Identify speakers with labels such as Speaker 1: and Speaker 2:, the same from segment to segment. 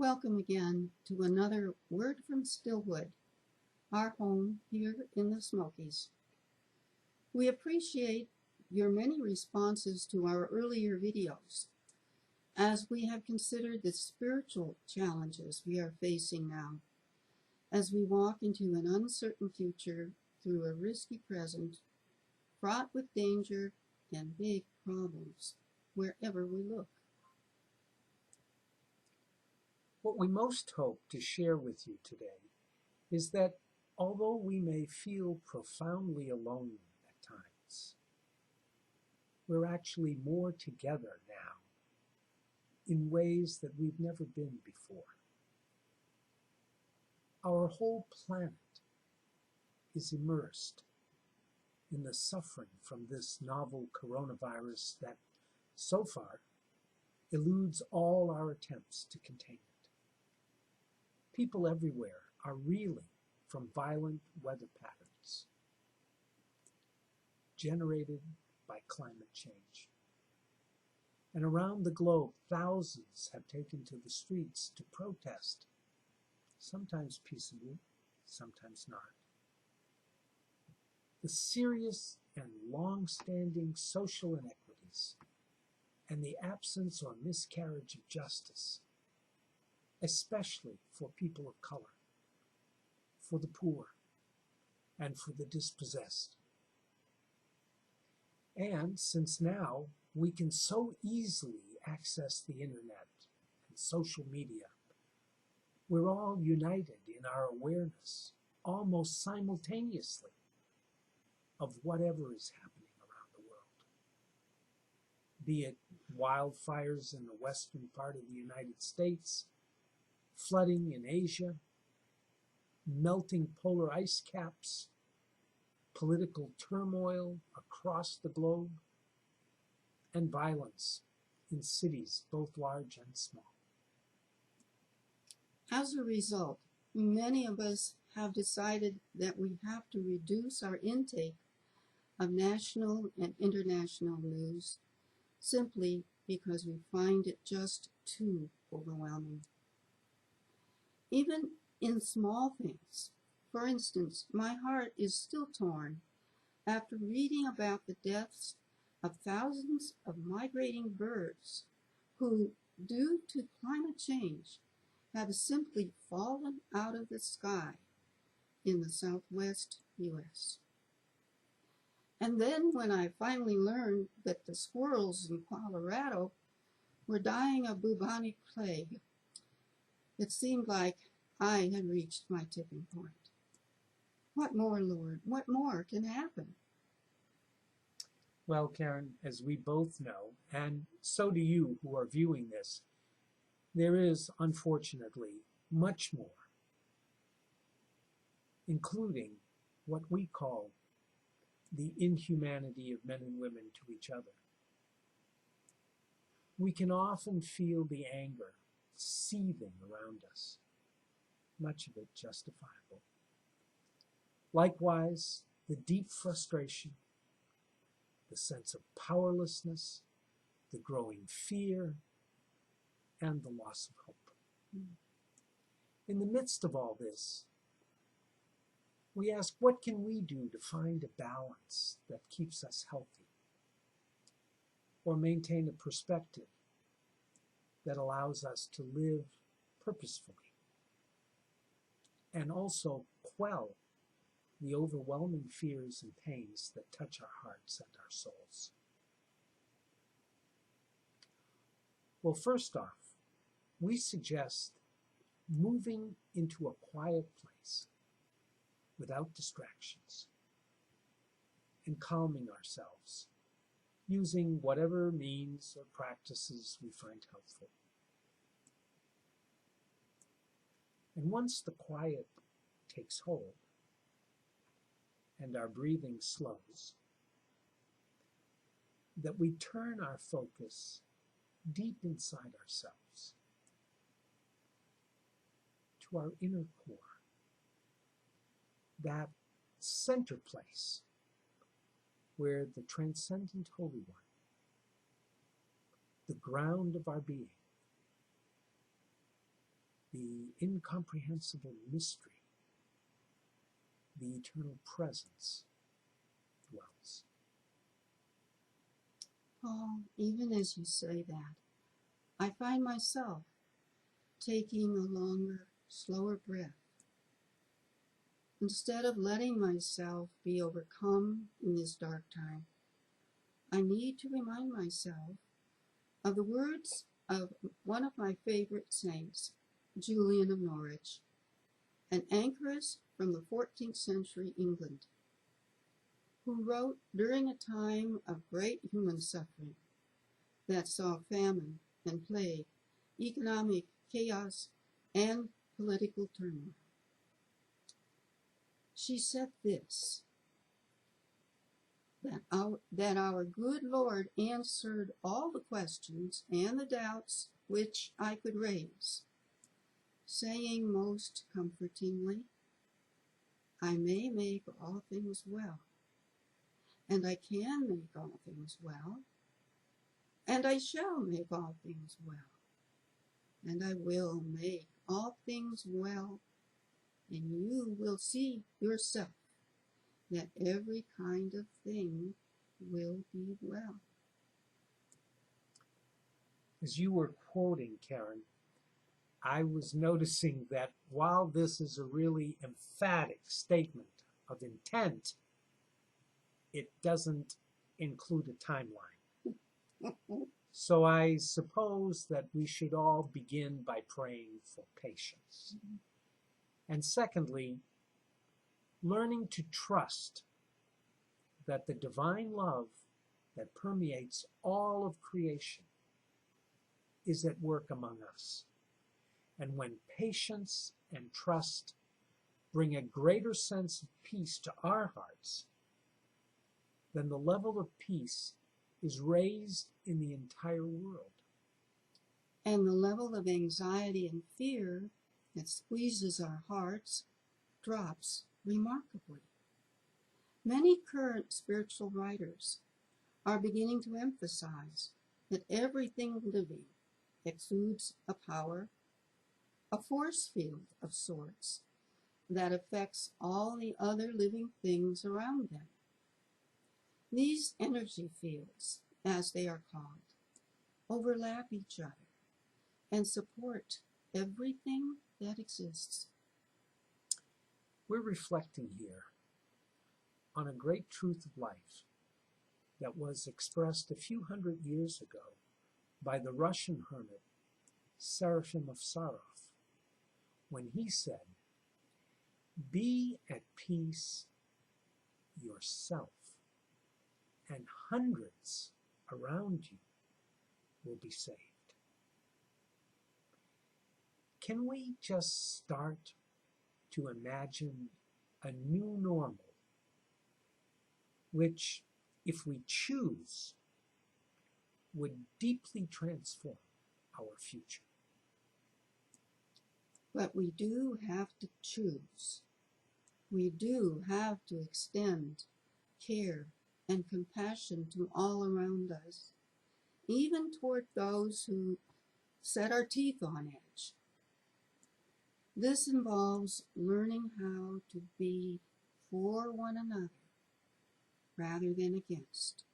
Speaker 1: Welcome again to another Word from Stillwood, our home here in the Smokies. We appreciate your many responses to our earlier videos as we have considered the spiritual challenges we are facing now as we walk into an uncertain future through a risky present fraught with danger and big problems wherever we look.
Speaker 2: What we most hope to share with you today is that although we may feel profoundly alone at times, we're actually more together now in ways that we've never been before. Our whole planet is immersed in the suffering from this novel coronavirus that, so far, eludes all our attempts to contain it. People everywhere are reeling from violent weather patterns generated by climate change. And around the globe, thousands have taken to the streets to protest, sometimes peaceably, sometimes not. The serious and long-standing social inequities and the absence or miscarriage of justice, especially for people of color, for the poor, and for the dispossessed. And since now we can so easily access the internet and social media, we're all united in our awareness almost simultaneously of whatever is happening around the world. Be it wildfires in the western part of the United States, flooding in Asia, melting polar ice caps, political turmoil across the globe, and violence in cities both large and small.
Speaker 1: As a result, many of us have decided that we have to reduce our intake of national and international news simply because we find it just too overwhelming. Even in small things. For instance, my heart is still torn after reading about the deaths of thousands of migrating birds who, due to climate change, have simply fallen out of the sky in the southwest U.S. And then when I finally learned that the squirrels in Colorado were dying of bubonic plague, it seemed like I had reached my tipping point. What more, Lord? What more can happen?
Speaker 2: Well, Karen, as we both know, and so do you who are viewing this, there is, unfortunately, much more, including what we call the inhumanity of men and women to each other. We can often feel the anger seething around us, much of it justifiable. Likewise, the deep frustration, the sense of powerlessness, the growing fear, and the loss of hope. In the midst of all this, we ask, what can we do to find a balance that keeps us healthy, or maintain a perspective that allows us to live purposefully, and also quell the overwhelming fears and pains that touch our hearts and our souls? Well, first off, we suggest moving into a quiet place without distractions and calming ourselves using whatever means or practices we find helpful. And once the quiet takes hold and our breathing slows, that we turn our focus deep inside ourselves to our inner core, that center place where the transcendent Holy One, the ground of our being, the incomprehensible mystery, the eternal presence dwells.
Speaker 1: Paul, even as you say that, I find myself taking a longer, slower breath. Instead of letting myself be overcome in this dark time, I need to remind myself of the words of one of my favorite saints, Julian of Norwich, an anchoress from the 14th century England, who wrote during a time of great human suffering that saw famine and plague, economic chaos, and political turmoil. She said this, that our good Lord answered all the questions and the doubts which I could raise, saying most comfortingly, I may make all things well, and I can make all things well, and I shall make all things well, and I will make all things well, and you will see yourself that every kind of thing will be well.
Speaker 2: As you were quoting, Karen, I was noticing that while this is a really emphatic statement of intent, it doesn't include a timeline. So I suppose that we should all begin by praying for patience. And secondly, learning to trust that the divine love that permeates all of creation is at work among us. And when patience and trust bring a greater sense of peace to our hearts, then the level of peace is raised in the entire world.
Speaker 1: And the level of anxiety and fear that squeezes our hearts drops remarkably. Many current spiritual writers are beginning to emphasize that everything living exudes a power, a force field of sorts, that affects all the other living things around them. These energy fields, as they are called, overlap each other and support everything that exists.
Speaker 2: We're reflecting here on a great truth of life that was expressed a few hundred years ago by the Russian hermit Seraphim of Sarov, when he said, "Be at peace yourself, and hundreds around you will be saved." Can we just start to imagine a new normal, which, if we choose, would deeply transform our future?
Speaker 1: But we do have to choose. We do have to extend care and compassion to all around us, even toward those who set our teeth on edge. This involves learning how to be for one another rather than against,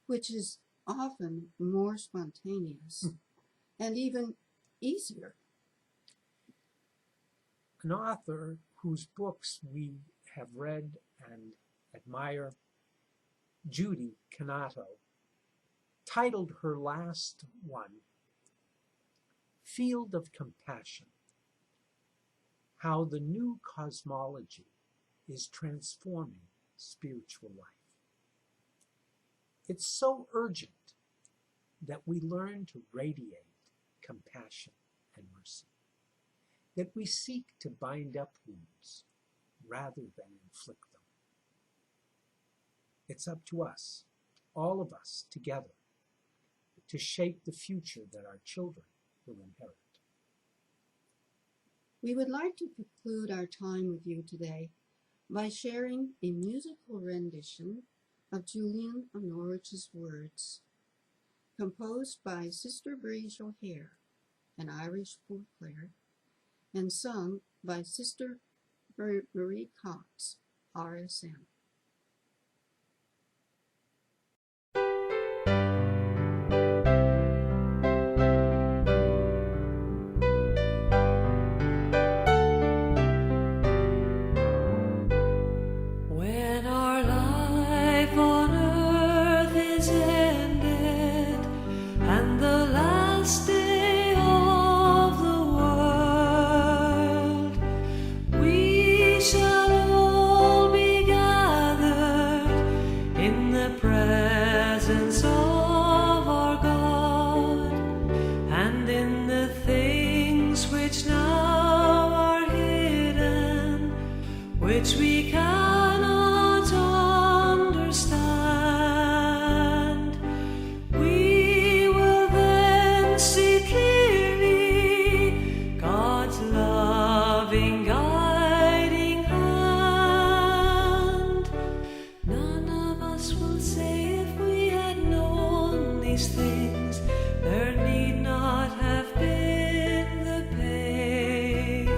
Speaker 1: which is often more spontaneous and even easier.
Speaker 2: An author whose books we have read and admire, Judy Canato, titled her last one, "Field of Compassion: How the New Cosmology is Transforming Spiritual Life." It's so urgent that we learn to radiate compassion and mercy, that we seek to bind up wounds rather than inflict them. It's up to us, all of us together, to shape the future that our children will inherit.
Speaker 1: We would like to conclude our time with you today by sharing a musical rendition of Julian of Norwich's words, composed by Sister Breeze O'Hare an Irish folklore, and sung by Sister Marie Cox, RSM.
Speaker 3: When our life on earth is ended, and the last day of the world, we shall all be gathered in the presence of our God, and in the things which now are hidden, which we cannot understand, we will then see clearly God's loving guiding hand. None of us will say, if we had known these things, there need not have been the pain.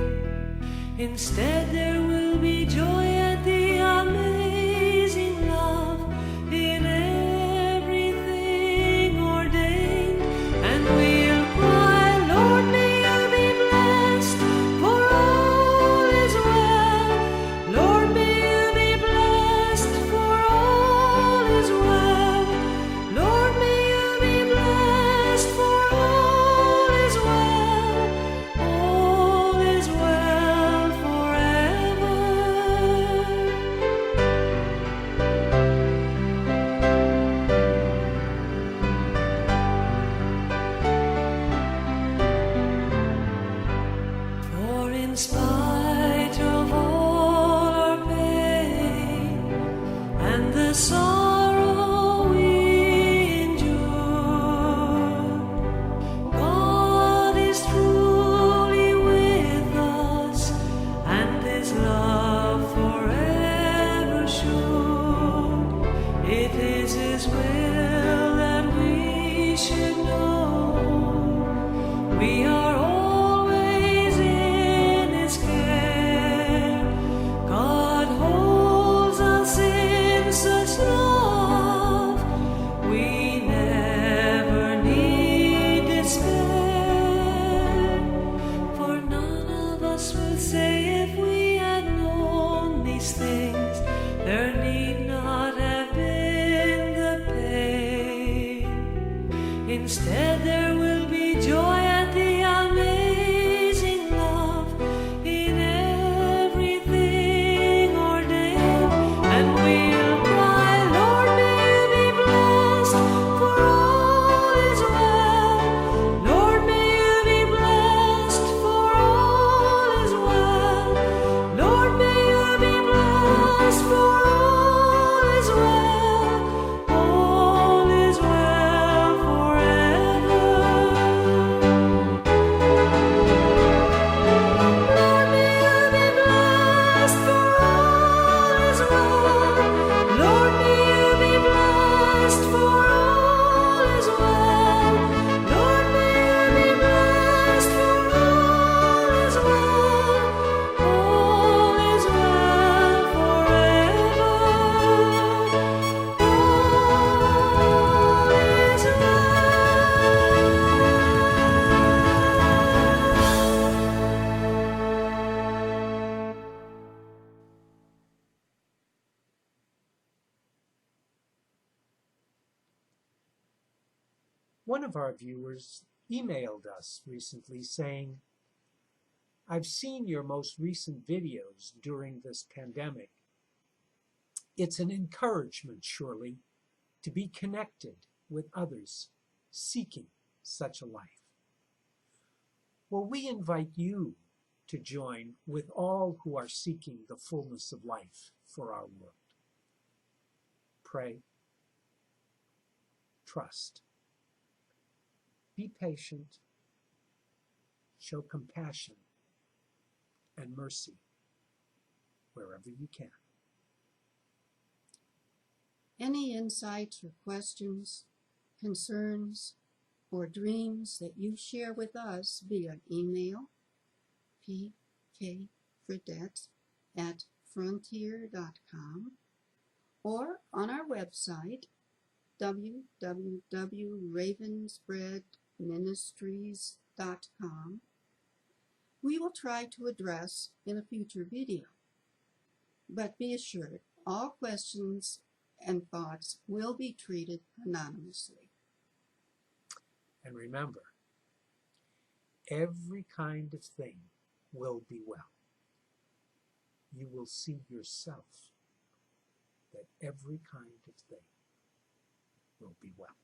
Speaker 3: Instead, there will be joy at the amazing love in everything ordained, and we'll cry, Lord, may you be blessed, for all is well. Lord, may you be blessed, for all is well. Lord, may you be blessed, for all is well. All is well forever. For in spite of all our pain and the sorrow we endure, God is truly with us, and His love forever sure. It is His will that we should know we are always in His care. God holds us in such love, we never need despair. For none of us will say, if we had known these things, there need not have been the pain. Instead, there will be joy at the amazing love in everything ordained, and we'll cry, Lord, may you be blessed, for all is well. Lord, may you be blessed, for all is well. Lord, may you be blessed, for all is well. All is well forever. Lord, may you be blessed, for all is well. Lord, may you be blessed, for all is well. Lord, may you be blessed, for all is well. All is well forever. All is
Speaker 2: One of our viewers emailed us recently saying, I've seen your most recent videos during this pandemic. It's an encouragement, surely, to be connected with others seeking such a life. Well, we invite you to join with all who are seeking the fullness of life for our world. Pray, trust, be patient, show compassion and mercy wherever you can.
Speaker 1: Any insights or questions, concerns, or dreams that you share with us via email, pkfredette@frontier.com, or on our website, www.ravensbreadministries.com, we will try to address in a future video. But be assured, all questions and thoughts will be treated anonymously.
Speaker 2: And remember, every kind of thing will be well. You will see yourself that every kind of thing will be well.